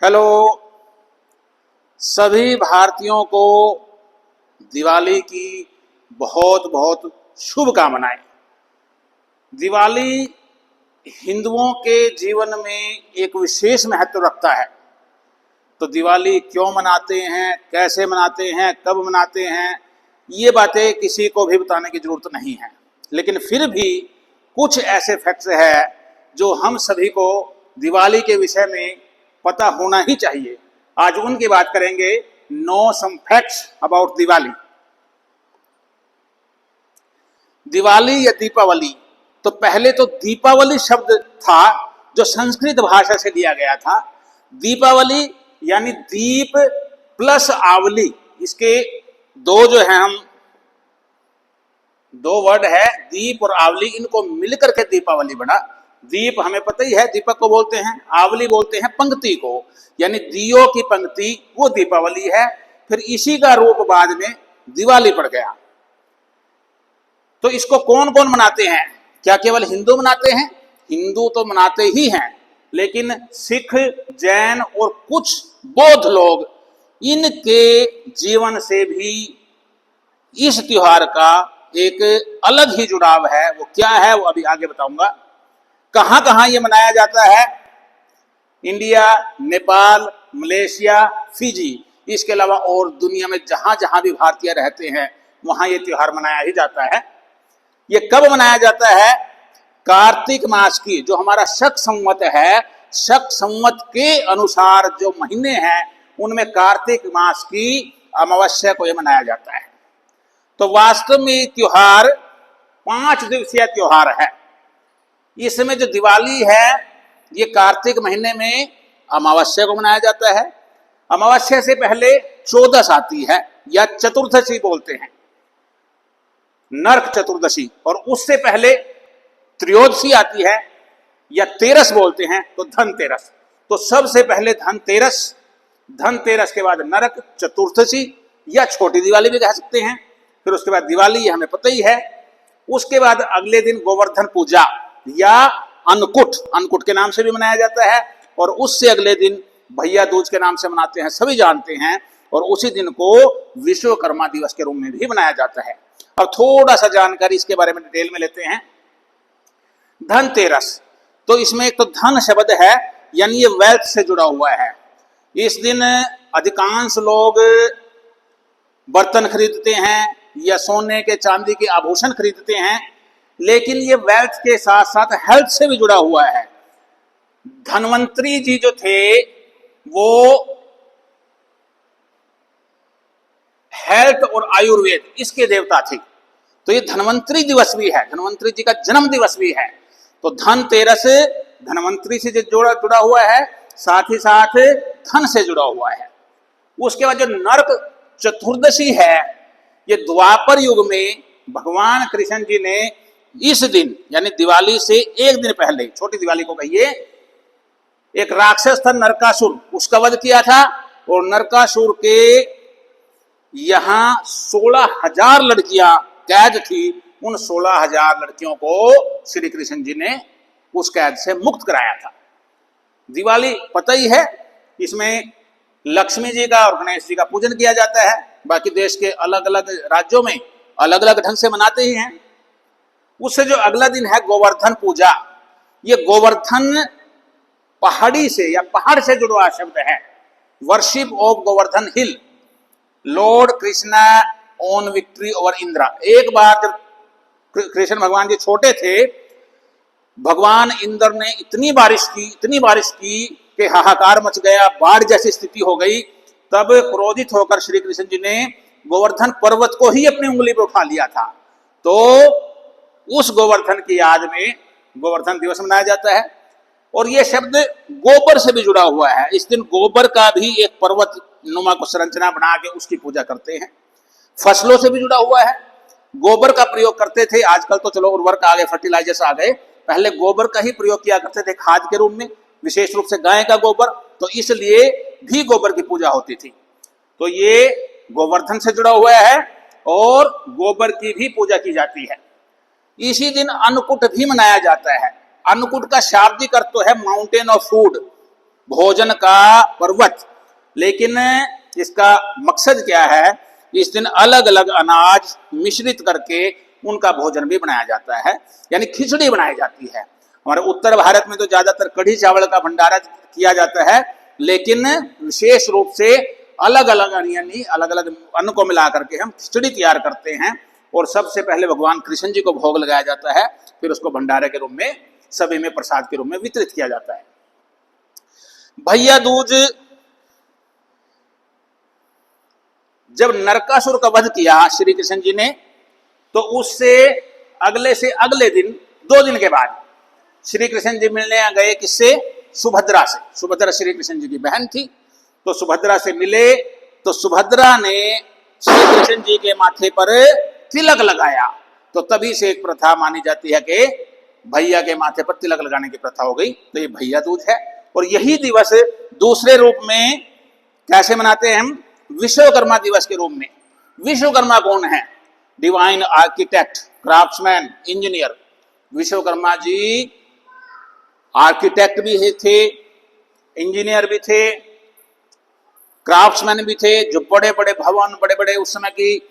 Hello, सभी भारतीयों को दिवाली की बहुत बहुत शुभकामनाएं। दिवाली हिंदुओं के जीवन में एक विशेष महत्व रखता है। तो दिवाली क्यों मनाते हैं, कैसे मनाते हैं, कब मनाते हैं, ये बातें किसी को भी बताने की जरूरत नहीं है। लेकिन फिर भी कुछ ऐसे फैक्ट्स हैं जो हम सभी को दिवाली के विषय में पता होना ही चाहिए। आज उनकी बात करेंगे। Know some facts about Diwali. Diwali या दीपावली, तो पहले तो दीपावली शब्द था जो संस्कृत भाषा से लिया गया था। दीपावली यानी दीप प्लस आवली, इसके दो जो है हम दो वर्ड है दीप और आवली, इनको मिलकर के दीपावली बना। दीप हमें पता ही है, दीपक को बोलते हैं। आवली बोलते हैं पंक्ति को, यानी दियों की पंक्ति, वो दीपावली है। फिर इसी का रूप बाद में दिवाली पड़ गया। तो इसको कौन कौन मनाते हैं? क्या केवल हिंदू मनाते हैं? हिंदू तो मनाते ही हैं, लेकिन सिख, जैन और कुछ बौद्ध लोग, इनके जीवन से भी इस त्योहार का एक अलग ही जुड़ाव है। वो क्या है वो अभी आगे बताऊंगा। कहां कहां ये मनाया जाता है? इंडिया, नेपाल, मलेशिया, फिजी, इसके अलावा और दुनिया में जहां जहां भी भारतीय रहते हैं वहां ये त्योहार मनाया ही जाता है। ये कब मनाया जाता है? कार्तिक मास की, जो हमारा शक संवत है, शक संवत के अनुसार जो महीने हैं उनमें कार्तिक मास की अमावस्या को यह मनाया जाता है। तो वास्तव में त्योहार 5 दिवसीय त्योहार है। इसमें जो दिवाली है ये कार्तिक महीने में अमावस्या को मनाया जाता है। अमावस्या से पहले चौदस आती है या चतुर्दशी बोलते हैं, नरक चतुर्दशी, और उससे पहले त्रयोदशी आती है या तेरस बोलते हैं, तो धनतेरस। तो सबसे पहले धनतेरस, धनतेरस के बाद नरक चतुर्दशी या छोटी दिवाली भी कह सकते हैं। फिर उसके बाद दिवाली, ये हमें पता ही है। उसके बाद अगले दिन गोवर्धन पूजा या अन्नकूट, अन्नकूट के नाम से भी मनाया जाता है, और उससे अगले दिन भैया दूज के नाम से मनाते हैं, सभी जानते हैं। और उसी दिन को विश्वकर्मा दिवस के रूप में भी मनाया जाता है। अब थोड़ा सा जानकारी इसके बारे में डिटेल में लेते हैं। धनतेरस, तो इसमें एक तो धन शब्द है, यानी ये वेल्थ से जुड़ा हुआ है। इस दिन अधिकांश लोग बर्तन खरीदते हैं या सोने के चांदी के आभूषण खरीदते हैं, लेकिन ये वेल्थ के साथ साथ हेल्थ से भी जुड़ा हुआ है। धन्वंतरी जी जो थे वो हेल्थ और आयुर्वेद इसके देवता थे। तो ये धन्वंतरी दिवस भी है, धन्वंतरी जी का जन्म दिवस भी है। तो धनतेरस धन्वंतरी से जुड़ा हुआ है, साथ ही साथ धन से जुड़ा हुआ है। उसके बाद जो नरक चतुर्दशी है, ये द्वापर युग में भगवान कृष्ण जी ने इस दिन यानी दिवाली से एक दिन पहले, छोटी दिवाली को कहिए, एक राक्षस था नरकासुर, उसका वध किया था। और नरकासुर के यहां 16,000 लड़कियां कैद थी। उन 16,000 लड़कियों को श्री कृष्ण जी ने उस कैद से मुक्त कराया था। दिवाली पता ही है, इसमें लक्ष्मी जी का और गणेश जी का पूजन किया जाता है। बाकी देश के अलग अलग राज्यों में अलग अलग ढंग से मनाते ही हैं। उससे जो अगला दिन है गोवर्धन पूजा, ये गोवर्धन पहाड़ी से या पहाड़ से जुड़ा हुआ शब्द है। Worship of Govardhan hill, Lord Krishna on victory over Indira. एक बार जब कृष्ण भगवान जी छोटे थे, भगवान इंद्र ने इतनी बारिश की कि हाहाकार मच गया, बाढ़ जैसी स्थिति हो गई। तब क्रोधित होकर श्री कृष्ण जी ने गोवर्धन पर्वत को ही अपनी उंगली पर उठा लिया था। तो उस गोवर्धन की याद में गोवर्धन दिवस मनाया जाता है। और यह शब्द गोबर से भी जुड़ा हुआ है। इस दिन गोबर का भी एक पर्वत नुमा को संरचना बना के उसकी पूजा करते हैं। फसलों से भी जुड़ा हुआ है, गोबर का प्रयोग करते थे। आजकल तो चलो उर्वरक आ गए, फर्टिलाइजर्स आ गए, पहले गोबर का ही प्रयोग किया करते थे खाद के रूप में, विशेष रूप से गाय का गोबर। तो इसलिए भी गोबर की पूजा होती थी। तो ये गोवर्धन से जुड़ा हुआ है और गोबर की भी पूजा की जाती है। इसी दिन अन्नकूट भी मनाया जाता है। अन्नकूट का शाब्दिक अर्थ तो है माउंटेन ऑफ फूड। भोजन का पर्वत। लेकिन इसका मकसद क्या है, इस दिन अलग अलग अनाज मिश्रित करके उनका भोजन भी बनाया जाता है, यानी खिचड़ी बनाई जाती है। हमारे उत्तर भारत में तो ज्यादातर कढ़ी चावल का भंडारा किया जाता है, लेकिन विशेष रूप से अलग अलग यानी अलग अलग अन्न को मिला करके हम खिचड़ी तैयार करते हैं और सबसे पहले भगवान कृष्ण जी को भोग लगाया जाता है, फिर उसको भंडारे के रूप में सभी में प्रसाद के रूप में वितरित किया जाता है। भैया दूज, जब नरकासुर का वध किया श्री कृष्ण जी ने, तो उससे अगले से अगले दिन 2 दिन के बाद श्री कृष्ण जी मिलने गए किससे, सुभद्रा से। सुभद्रा श्री कृष्ण जी की बहन थी, तो सुभद्रा से मिले तो सुभद्रा ने श्री कृष्ण जी के माथे पर तिलक लगाया। तो तभी से एक प्रथा मानी जाती है कि भैया के माथे पर तिलक लगाने की प्रथा हो गई, तो ये भैया दूज है। और यही दिवस दूसरे रूप में कैसे मनाते हैं हम, विश्वकर्मा दिवस के रूप में। विश्वकर्मा कौन है, divine architect, craftsman, engineer. Vishwakarma ji architect भी थे, इंजीनियर भी थे, क्राफ्ट्समैन भी थे। जो बड़े बड़े भवन, बड़े बड़े उस समय की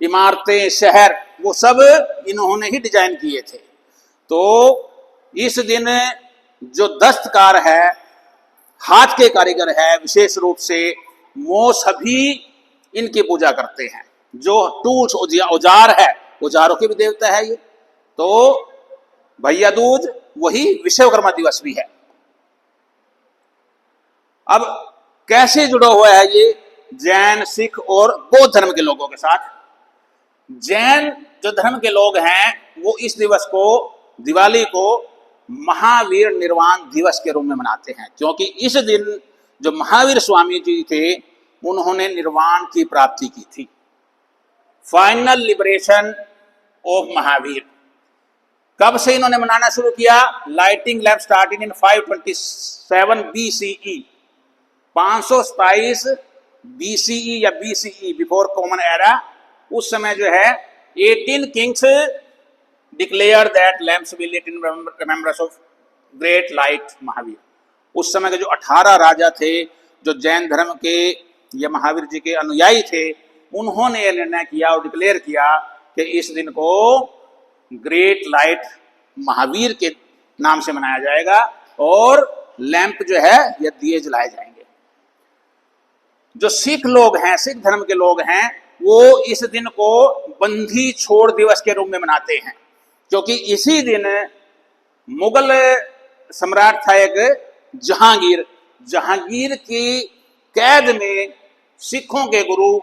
इमारतें, शहर, वो सब इन्होंने ही डिजाइन किए थे। तो इस दिन जो दस्तकार है, हाथ के कारीगर है विशेष रूप से, वो सभी इनकी पूजा करते हैं। जो टूल्स, औजार है, औजारों के भी देवता है ये। तो भैया दूज वही विश्वकर्मा दिवस भी है। अब कैसे जुड़ा हुआ है ये जैन, सिख और बौद्ध धर्म के लोगों के साथ। जैन जो धर्म के लोग हैं वो इस दिवस को, दिवाली को, महावीर निर्वाण दिवस के रूप में मनाते हैं, क्योंकि इस दिन जो महावीर स्वामी जी थे उन्होंने निर्वाण की प्राप्ति की थी, फाइनल लिबरेशन ऑफ महावीर। कब से इन्होंने मनाना शुरू किया, lighting lamp starting in 527 BCE, 527 BCE या BCE, बिफोर कॉमन एरा। उस समय जो है 18 Kings declare that lamps will lit in remembrance of great light Mahavir. उस समय के जो 18 राजा थे जो जैन धर्म के या महावीर जी के अनुयायी थे, उन्होंने यह निर्णय किया और डिक्लेयर किया कि इस दिन को ग्रेट लाइट महावीर के नाम से मनाया जाएगा और लैंप जो है ये दिए जलाए जाएंगे। जो सिख लोग हैं, सिख धर्म के लोग हैं, वो इस दिन को बंदी छोड़ दिवस के रूप में मनाते हैं, क्योंकि इसी दिन मुगल सम्राट था एक जहांगीर। जहांगीर की कैद में सिखों के गुरु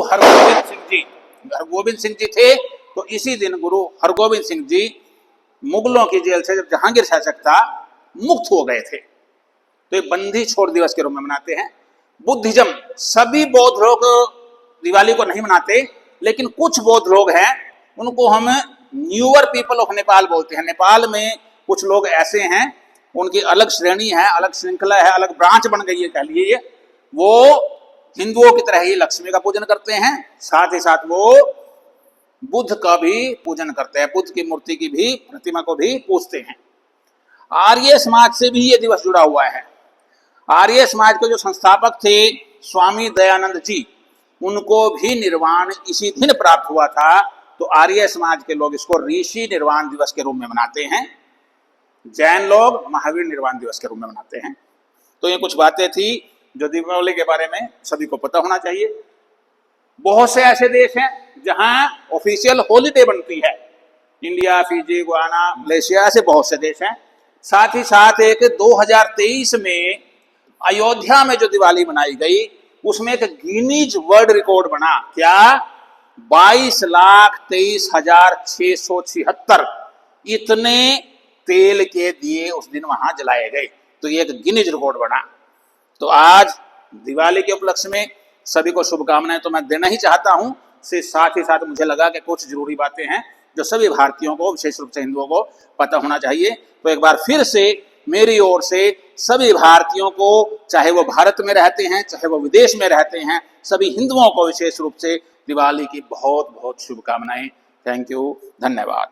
हरगोबिंद सिंह जी थे। तो इसी दिन गुरु हरगोबिंद सिंह जी मुगलों की जेल से, जब जहांगीर शासक था, मुक्त हो गए थे। तो ये बंदी छोड़ दिवस के रूप में मनाते हैं। बुद्धिज्म, सभी बौद्ध लोग दिवाली को नहीं मनाते, लेकिन कुछ बौद्ध लोग हैं उनको हम न्यूअर पीपल ऑफ नेपाल बोलते हैं। नेपाल में कुछ लोग ऐसे हैं, उनकी अलग श्रेणी है, अलग श्रृंखला है, अलग ब्रांच बन गई है कह लीजिए। वो हिंदुओं की तरह ही लक्ष्मी का पूजन करते हैं, साथ ही साथ वो बुद्ध का भी पूजन करते हैं, बुद्ध की मूर्ति की भी, प्रतिमा को भी पूजते हैं। आर्य समाज से भी ये दिवस जुड़ा हुआ है। आर्य समाज के जो संस्थापक थे स्वामी दयानंद जी, उनको भी निर्वाण इसी दिन प्राप्त हुआ था। तो आर्य समाज के लोग इसको ऋषि निर्वाण दिवस के रूप में मनाते हैं, जैन लोग महावीर निर्वाण दिवस के रूप में मनाते हैं। तो ये कुछ बातें थी जो दीपावली के बारे में सभी को पता होना चाहिए। बहुत से ऐसे देश हैं जहां ऑफिशियल हॉलीडे बनती है, इंडिया, फिजी, गुयाना, मलेशिया, ऐसे बहुत से देश हैं। साथ ही साथ एक 2023 में अयोध्या में जो दिवाली मनाई गई, उसमें एक गिनीज वर्ल्ड रिकॉर्ड बना। क्या? 22,23,676 इतने तेल के दिए उस दिन वहां जलाए गए। तो ये एक गिनीज रिकॉर्ड बना। तो आज दिवाली के उपलक्ष्य में सभी को शुभकामनाएं तो मैं देना ही चाहता हूं, से साथ ही साथ मुझे लगा कि कुछ जरूरी बातें हैं जो सभी भारतीयों को, विशेष रूप से हिंदुओं को पता होना चाहिए। तो एक बार फिर से मेरी ओर से सभी भारतीयों को, चाहे वो भारत में रहते हैं, चाहे वो विदेश में रहते हैं, सभी हिंदुओं को विशेष रूप से दिवाली की बहुत बहुत शुभकामनाएं। थैंक यू, धन्यवाद।